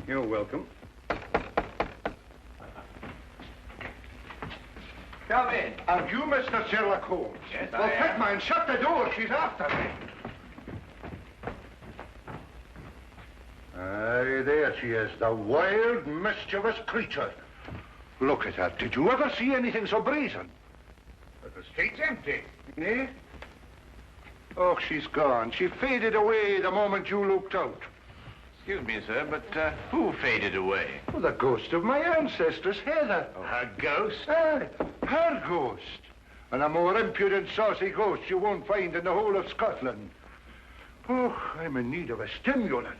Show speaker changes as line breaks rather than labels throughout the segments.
You're welcome.
Come in.
And you, Mr. Sherlock Holmes?
Yes,
well,
I am.
quick, man, shut the door. She's after me. Aye, there she is, the wild, mischievous creature. Look at her. Did you ever see anything so brazen?
But the street's empty.
Eh? Oh, she's gone. She faded away the moment you looked out.
Excuse me, sir, but who faded away?
Well, the ghost of my ancestress, Heather.
Oh, her ghost?
Aye, her ghost. And a more impudent, saucy ghost you won't find in the whole of Scotland. Oh, I'm in need of a stimulant.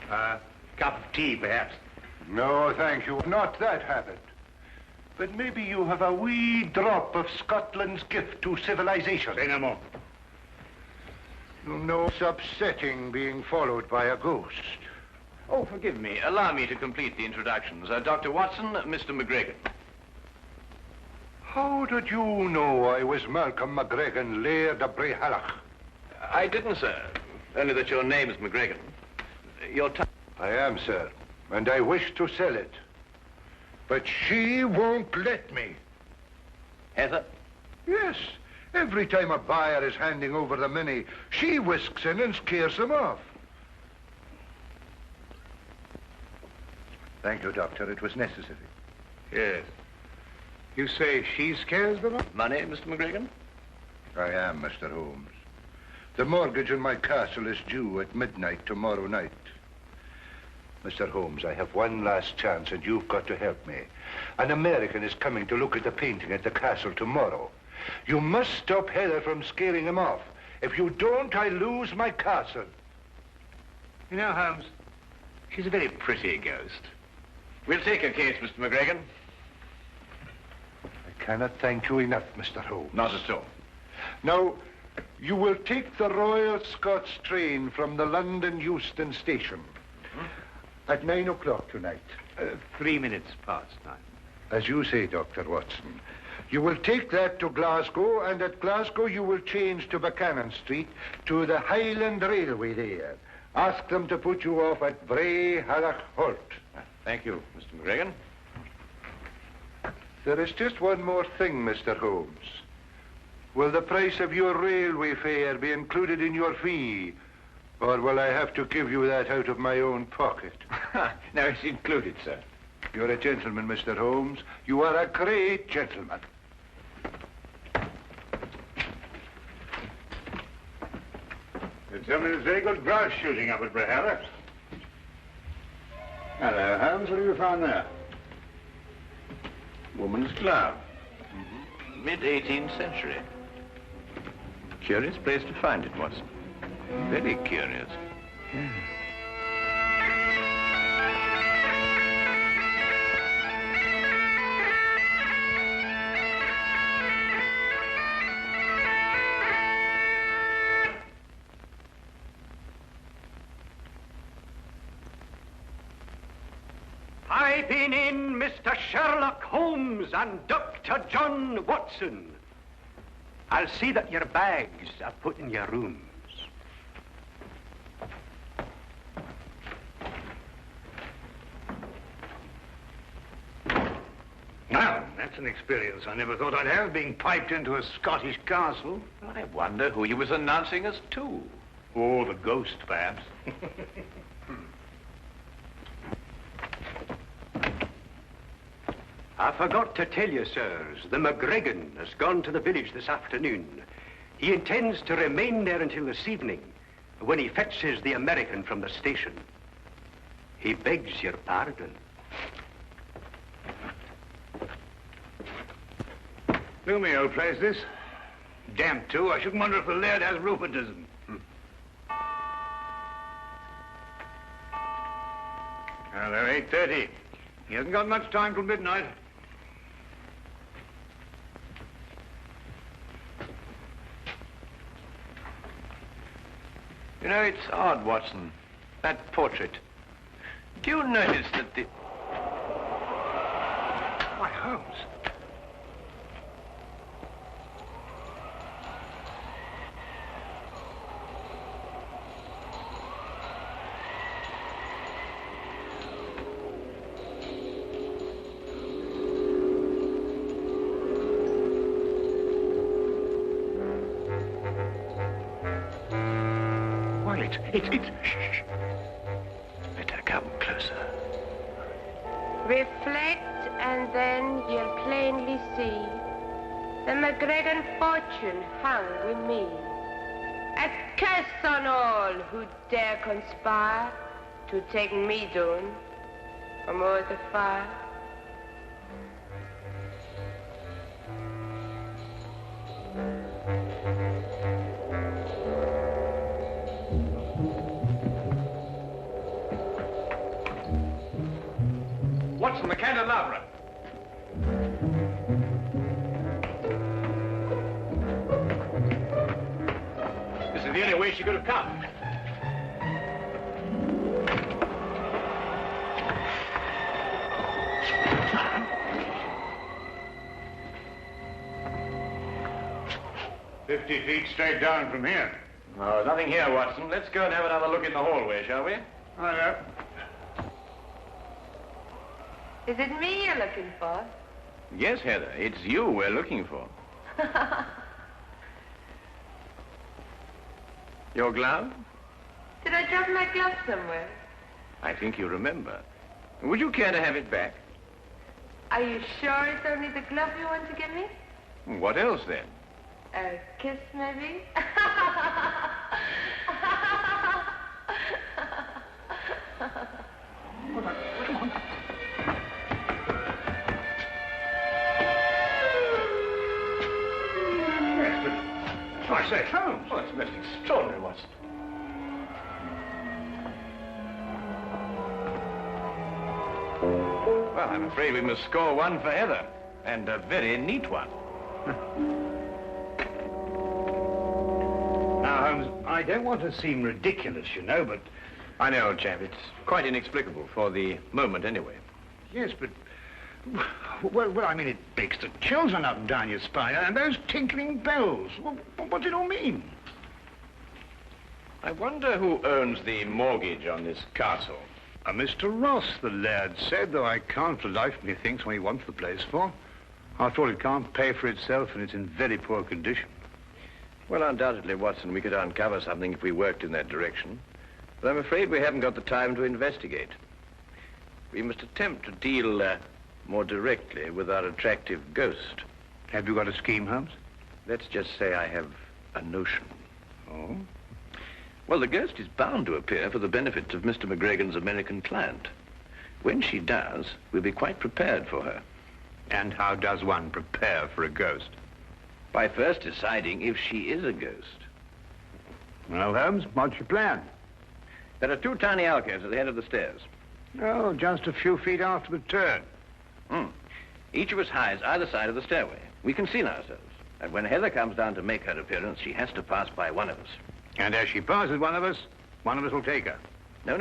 Cup of tea, perhaps.
No, thank you. Not that habit. But maybe you have a wee drop of Scotland's gift to civilization.
Say no more.
You know, it's upsetting being followed by a ghost.
Oh, forgive me. Allow me to complete the introductions. Dr. Watson, Mr. MacGregan.
How did you know I was Malcolm MacGregan, Laird of Bray-Hallach?
I didn't, sir. Only that your name is MacGregan. Your time...
I am, sir, and I wish to sell it. But she won't let me.
Heather?
Yes. Every time a buyer is handing over the money, she whisks in and scares them off. Thank you, Doctor. It was necessary.
Yes. You say she scares them off?
Money, Mr. MacGregan?
I am, Mr. Holmes. The mortgage on my castle is due at midnight tomorrow night. Mr. Holmes, I have one last chance, and you've got to help me. An American is coming to look at the painting at the castle tomorrow. You must stop Heather from scaring him off. If you don't, I lose my castle.
You know, Holmes, she's a very pretty ghost.
We'll take her case, Mr. MacGregan.
I cannot thank you enough, Mr. Holmes.
Not at all.
Now, you will take the Royal Scots train from the London Euston station at 9 o'clock tonight.
3 minutes past 9.
As you say, Dr. Watson. You will take that to Glasgow, and at Glasgow you will change to Buchanan Street to the Highland Railway there. Ask them to put you off at Bray-Hallach Halt.
Thank you, Mr. MacGregan.
There is just one more thing, Mr. Holmes. Will the price of your railway fare be included in your fee? Or will I have to give you that out of my own pocket?
No, it's included, sir.
You're a gentleman, Mr. Holmes. You are a great gentleman.
They tell me there's very good grouse shooting up at Bray-Hallach. Hello, Holmes. What have you found there? Woman's glove.
Mid-18th century. Curious place to find it, Watson. Very curious.
I've been in, Mr. Sherlock Holmes and Dr. John Watson. I'll see that your bags are put in your rooms.
Well, that's an experience I never thought I'd have, being piped into a Scottish castle.
I wonder who he was announcing us to.
Oh, the ghost, perhaps.
I forgot to tell you, sirs, the MacGregan has gone to the village this afternoon. He intends to remain there until this evening, when he fetches the American from the station. He begs your pardon.
Gloomy old place, this. Damp, too. I shouldn't wonder if the laird has rheumatism. Well, they're 8:30. He hasn't got much time till midnight.
You know, it's odd, Watson. That portrait. Do you notice that the...
Why, Holmes. Why, it's...
Shh. Let her come closer.
Reflect, and then you'll plainly see the MacGregan fortune hung with me. A curse on all who dare conspire to take me down from o'er the fire.
Watson, the candelabra. This is the only way she could have come.
"50 feet straight down from here."
Oh, nothing here, Watson. Let's go and have another look in the hallway, shall we?
I know.
Is it me you're looking for?
Yes, Heather, it's you we're looking for. Your glove?
Did I drop my glove somewhere?
I think you remember. Would you care to have it back?
Are you sure it's only the glove you want to give me?
What else, then?
A kiss, maybe?
I say, Holmes.
Oh, it's most extraordinary, Watson. Well, I'm afraid we must score one for Heather, and a very neat one.
Now, Holmes, I don't want to seem ridiculous, you know, but...
I know, old chap, it's quite inexplicable, for the moment anyway.
Yes, but... Well, I mean, it makes the chills run up and down your spine, and those tinkling bells. Well, what's it all mean?
I wonder who owns the mortgage on this castle.
Mr. Ross, the laird said, though I can't for the life of me think what he wants the place for. After all, it can't pay for itself, and it's in very poor condition.
Well, undoubtedly, Watson, we could uncover something if we worked in that direction. But I'm afraid we haven't got the time to investigate. We must attempt to deal more directly with our attractive ghost.
Have you got a scheme, Holmes?
Let's just say I have a notion.
Oh?
Well, the ghost is bound to appear for the benefit of Mr. MacGregan's American client. When she does, we'll be quite prepared for her.
And how does one prepare for a ghost?
By first deciding if she is a ghost.
Well, Holmes, what's your plan?
There are two tiny alcoves at the head of the stairs.
Oh, just a few feet after the turn.
Each of us hides either side of the stairway. We conceal ourselves. And when Heather comes down to make her appearance, she has to pass by one of us.
And as she passes one of us will take her.
No.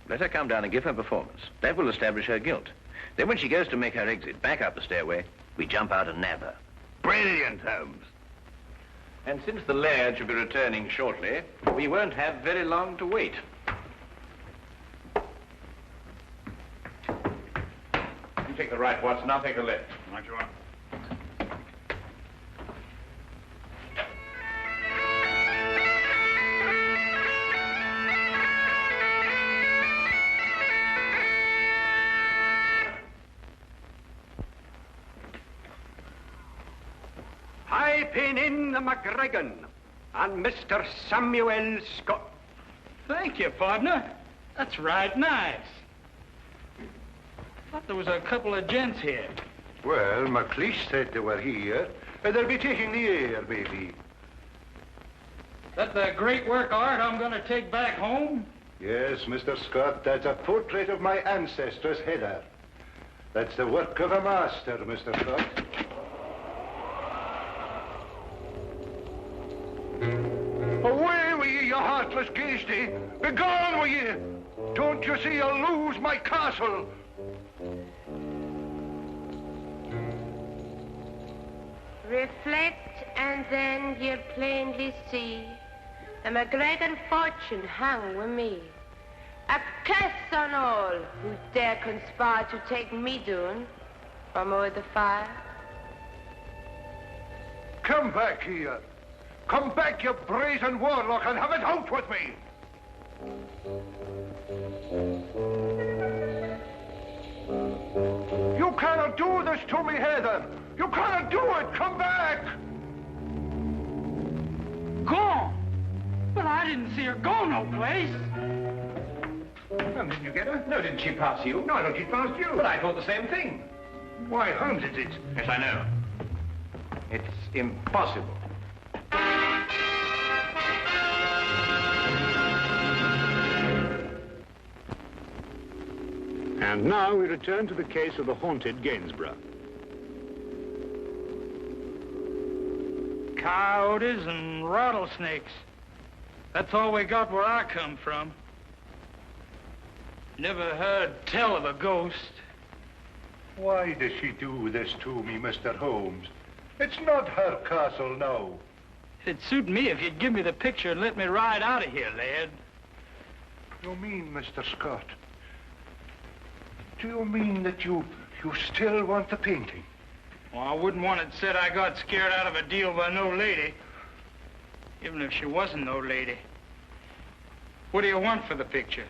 Let her come down and give her performance. That will establish her guilt. Then when she goes to make her exit back up the stairway, we jump out and nab her.
Brilliant, Holmes.
And since the laird should be returning shortly, we won't have very long to wait. You take the right, Watson. I'll take the left.
Right you are.
I pin in the MacGregan and Mr. Samuel Scott.
Thank you, partner. That's right nice. Thought there was a couple of gents here.
Well, McLeish said they were here. They'll be taking the air, maybe.
That the great work of art I'm going to take back home?
Yes, Mr. Scott, that's a portrait of my ancestors, Heather. That's the work of a master, Mr. Scott. Away with you, you heartless ghasty! Begone with you! Don't you see you'll lose my castle?
Reflect, and then you'll plainly see the MacGregan fortune hung with me. A curse on all who dare conspire to take me down from o'er the fire.
Come back here. Come back, you brazen warlock, and have it out with me! You cannot do this to me, Heather! You cannot do it! Come back!
Gone? But I didn't see her go no place.
Well, didn't you get her?
No, didn't she pass you?
No, I thought she passed you.
But I thought the same thing.
Why, Holmes, it's...
Yes, I know. It's impossible.
And now we return to the case of the haunted Gainsborough.
Coyotes and rattlesnakes. That's all we got where I come from. Never heard tell of a ghost.
Why does she do this to me, Mr. Holmes? It's not her castle now.
It'd suit me if you'd give me the picture and let me ride out of here, lad.
You mean, Mr. Scott? Do you mean that you still want the painting?
Well, I wouldn't want it said I got scared out of a deal by no lady. Even if she wasn't no lady. What do you want for the picture?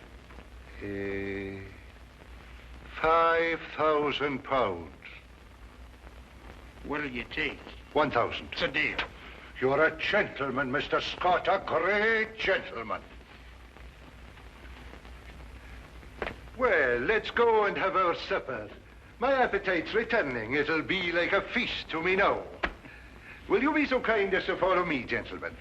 £5,000.
What'll you take?
1,000.
It's a deal.
You're a gentleman, Mr. Scott, a great gentleman. Well, let's go and have our supper. My appetite's returning. It'll be like a feast to me now. Will you be so kind as to follow me, gentlemen?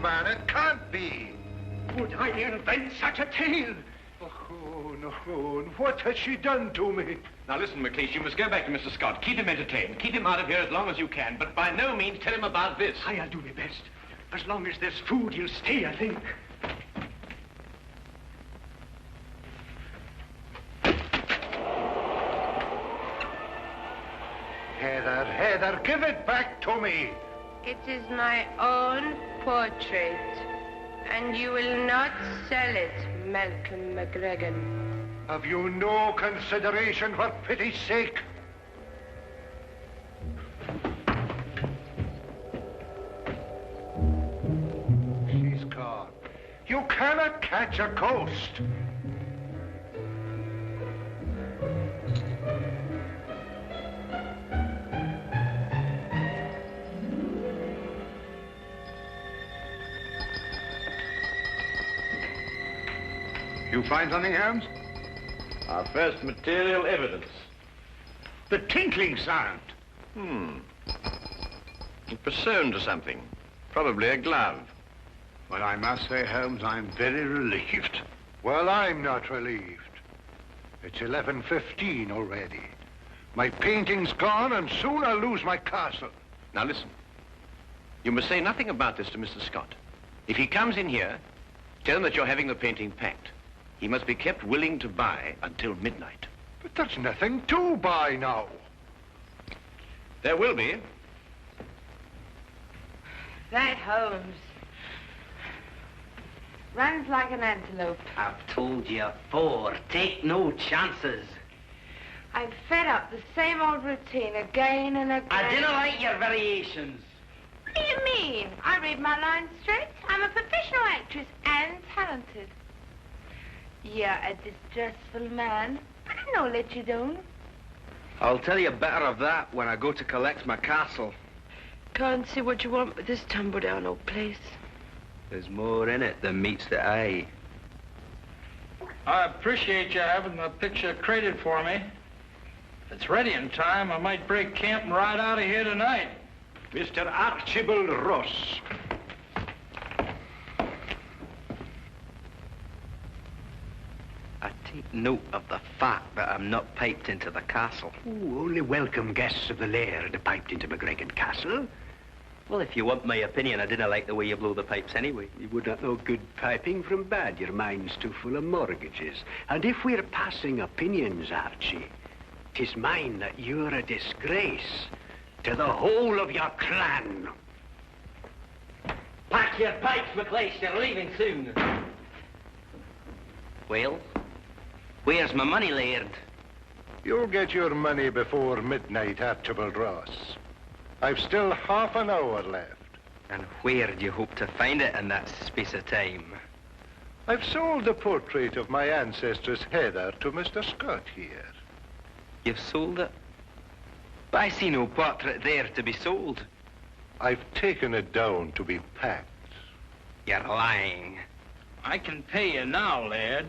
Man, it can't be.
Would I invent such a tale?
Oh, no. What has she done to me?
Now listen, McLeish, you must go back to Mr. Scott. Keep him entertained. Keep him out of here as long as you can, but by no means tell him about this.
I'll do my best. As long as there's food, he'll stay, I think.
Heather, give it back to me.
It is my own portrait, and you will not sell it, Malcolm MacGregan.
Have you no consideration for pity's sake? She's gone. You cannot catch a ghost.
You find something, Holmes?
Our first material evidence.
The tinkling sound.
It was sewn to something. Probably a glove.
Well, I must say, Holmes, I'm very relieved.
Well, I'm not relieved. It's 11:15 already. My painting's gone, and soon I'll lose my castle.
Now listen. You must say nothing about this to Mr. Scott. If he comes in here, tell him that you're having the painting packed. He must be kept willing to buy until midnight.
But there's nothing to buy now.
There will be.
That Holmes runs like an antelope.
I've told you afore, take no chances.
I'm fed up the same old routine again and again.
I didn't like your variations.
What do you mean? I read my lines straight. I'm a professional actress and talented. You're a distressful man, but I know let you down.
I'll tell you better of that when I go to collect my castle.
Can't see what you want with this tumble-down old place.
There's more in it than meets the eye.
I appreciate you having the picture crated for me. If it's ready in time, I might break camp and ride out of here tonight.
Mr. Archibald Ross.
Take note of the fact that I'm not piped into the castle.
Ooh, only welcome guests of the laird piped into MacGregan Castle.
Well, if you want my opinion, I didn't like the way you blow the pipes anyway.
You would not know good piping from bad. Your mind's too full of mortgages. And if we're passing opinions, Archie, 'tis mine that you're a disgrace to the whole of your clan.
Pack your pipes, McLeish. You're leaving soon.
Well, where's my money, Laird?
You'll get your money before midnight, Archibald Ross. I've still half an hour left.
And where do you hope to find it in that space of time?
I've sold the portrait of my ancestress Heather to Mr. Scott here.
You've sold it? But I see no portrait there to be sold.
I've taken it down to be packed.
You're lying.
I can pay you now, lad.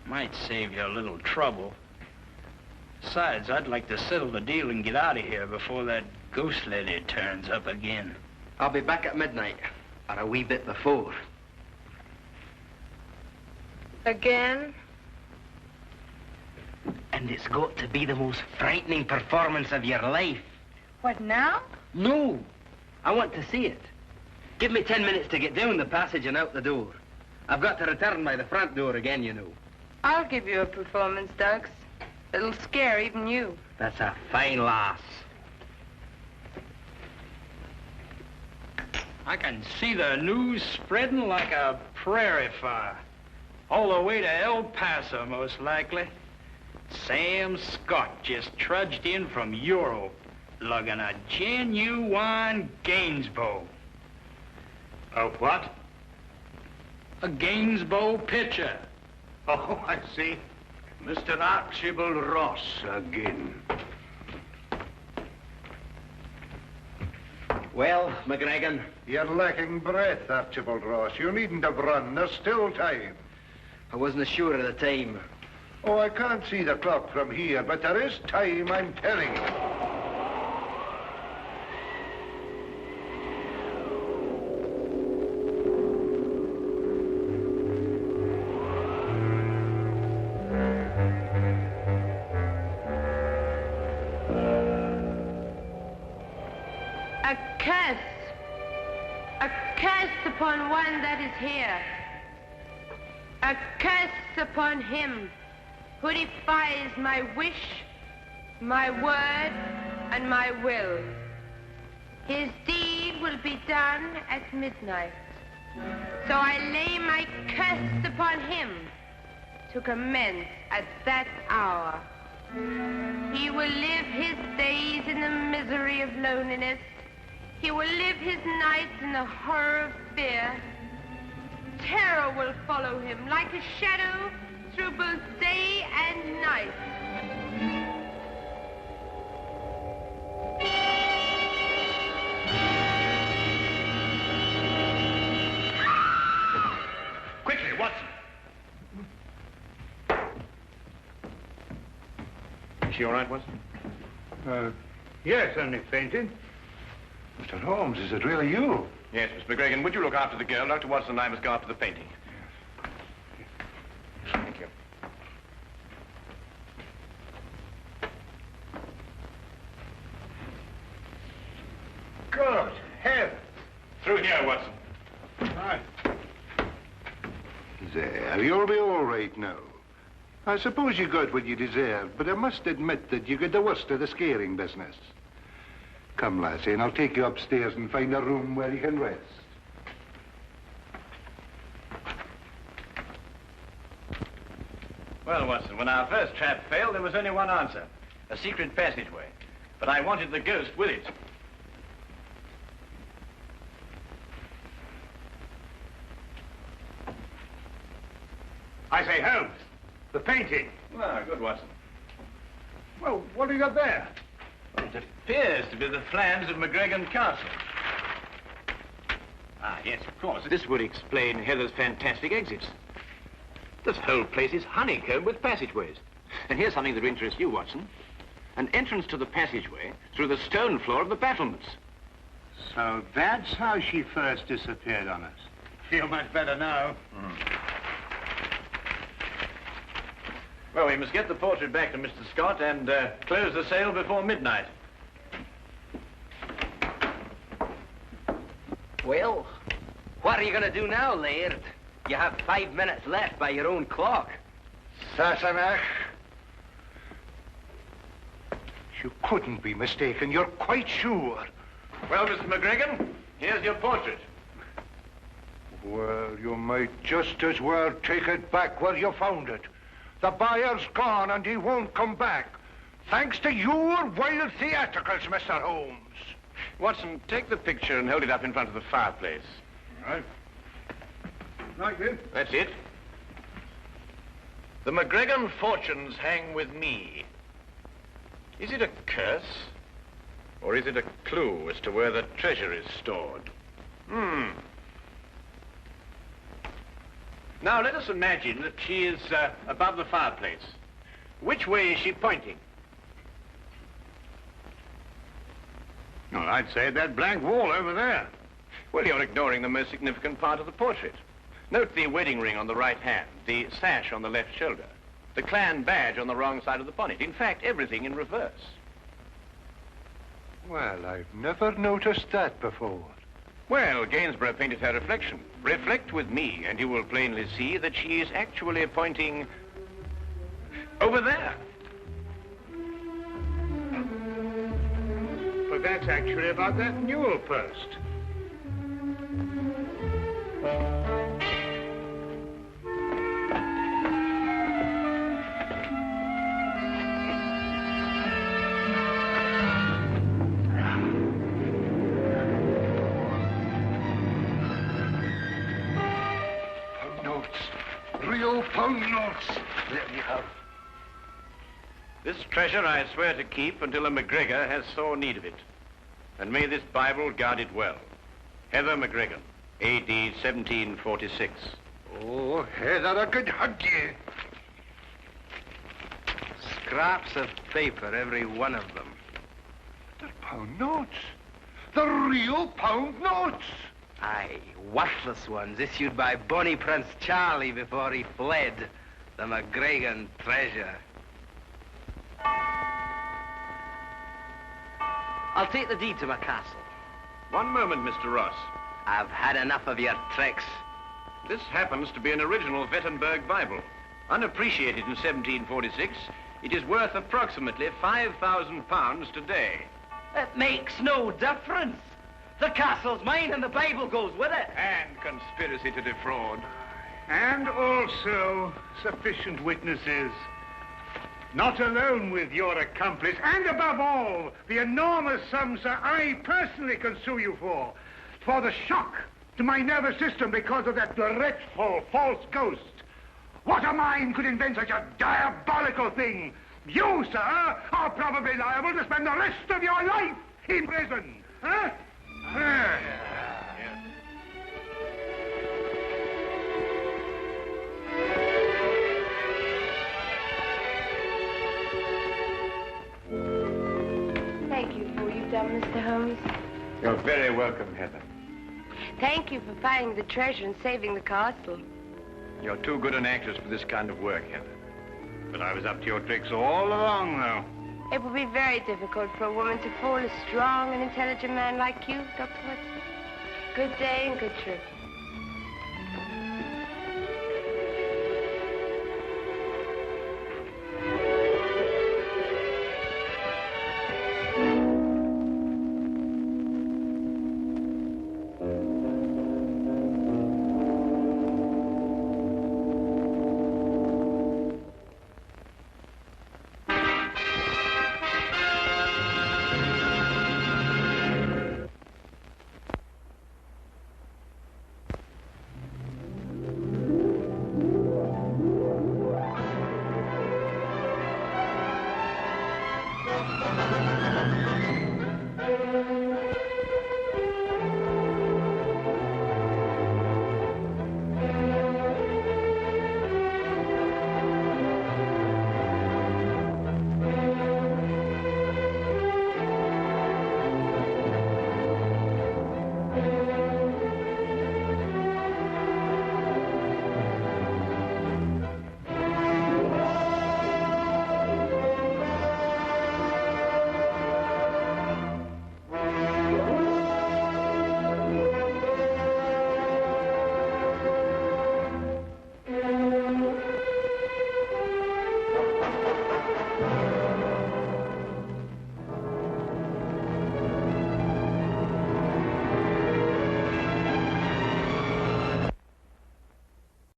Might save you a little trouble. Besides, I'd like to settle the deal and get out of here before that ghost lady turns up again.
I'll be back at midnight, or a wee bit before.
Again?
And it's got to be the most frightening performance of your life.
What now?
No, I want to see it. Give me 10 minutes to get down the passage and out the door. I've got to return by the front door again, you know.
I'll give you a performance, Dux. It'll scare even you.
That's a fine lass.
I can see the news spreading like a prairie fire. All the way to El Paso, most likely. Sam Scott just trudged in from Europe, lugging a genuine Gainsborough.
A what?
A Gainsborough pitcher.
Oh, I see.
Mr. Archibald Ross again.
Well, MacGregan.
You're lacking breath, Archibald Ross. You needn't have run. There's still time.
I wasn't sure of the time.
Oh, I can't see the clock from here, but there is time, I'm telling you.
A curse upon one that is here. A curse upon him who defies my wish, my word, and my will. His deed will be done at midnight. So I lay my curse upon him to commence at that hour. He will live his days in the misery of loneliness. He will live his nights in the horror of fear. Terror will follow him like a shadow through both day and night.
Quickly, Watson.
Is she all right, Watson?
Yes, only fainted.
Mr. Holmes, is it really you?
Yes, Miss MacGregan, would you look after the girl? Dr. Watson and I must go after the painting. Thank you.
Good heavens.
Through here, Watson.
Right. There, you'll be all right now. I suppose you got what you deserved, but I must admit that you got the worst of the scaring business. Come, lassie, and I'll take you upstairs and find a room where you can rest.
Well, Watson, when our first trap failed, there was only one answer. A secret passageway. But I wanted the ghost with it.
I say, Holmes, the painting.
Ah, good, Watson.
Well, what have you got there?
Well, it appears to be the plans of MacGregan Castle. Ah, yes, of course. This would explain Heather's fantastic exits. This whole place is honeycombed with passageways. And here's something that will interest you, Watson. An entrance to the passageway through the stone floor of the battlements.
So that's how she first disappeared on us. Feel much better now.
Well, we must get the portrait back to Mr. Scott and close the sale before midnight.
Well, what are you going to do now, Laird? You have 5 minutes left by your own clock.
Sassenach. You couldn't be mistaken. You're quite sure.
Well, Mr. MacGregan, here's your portrait.
Well, you might just as well take it back where you found it. The buyer's gone and he won't come back. Thanks to your wild theatricals, Mr. Holmes.
Watson, take the picture and hold it up in front of the fireplace.
All right. Like this.
That's it. The MacGregan fortunes hang with me. Is it a curse? Or is it a clue as to where the treasure is stored? Now, let us imagine that she is above the fireplace. Which way is she pointing?
Well, I'd say that blank wall over there.
Well, you're ignoring the most significant part of the portrait. Note the wedding ring on the right hand, the sash on the left shoulder, the clan badge on the wrong side of the bonnet. In fact, everything in reverse.
Well, I've never noticed that before.
Well, Gainsborough painted her reflection. Reflect with me, and you will plainly see that she is actually pointing over there.
But that's actually about that newel post.
Pound notes. Real pound notes. There you have.
This treasure I swear to keep until a MacGregor has sore need of it. And may this Bible guard it well. Heather MacGregan, A.D. 1746.
Oh, Heather, I could hug you.
Scraps of paper, every one of them.
They're pound notes. The real pound notes.
Aye, worthless ones issued by Bonnie Prince Charlie before he fled. The MacGregan treasure. I'll take the deed to my castle.
One moment, Mr. Ross.
I've had enough of your tricks.
This happens to be an original Wittenberg Bible. Unappreciated in 1746, it is worth approximately £5,000 today.
It makes no difference. The castle's mine and the Bible goes with it.
And conspiracy to defraud.
And also sufficient witnesses. Not alone with your accomplice, and above all, the enormous sums that I personally can sue you for the shock to my nervous system because of that dreadful false ghost. What a mind could invent such a diabolical thing? You, sir, are probably liable to spend the rest of your life in prison. Huh?
Thank you for what you've done, Mr. Holmes.
You're very welcome, Heather.
Thank you for finding the treasure and saving the castle.
You're too good an actress for this kind of work, Heather.
But I was up to your tricks all along, though.
It would be very difficult for a woman to fool a strong and intelligent man like you, Dr. Watson. Good day and good trip.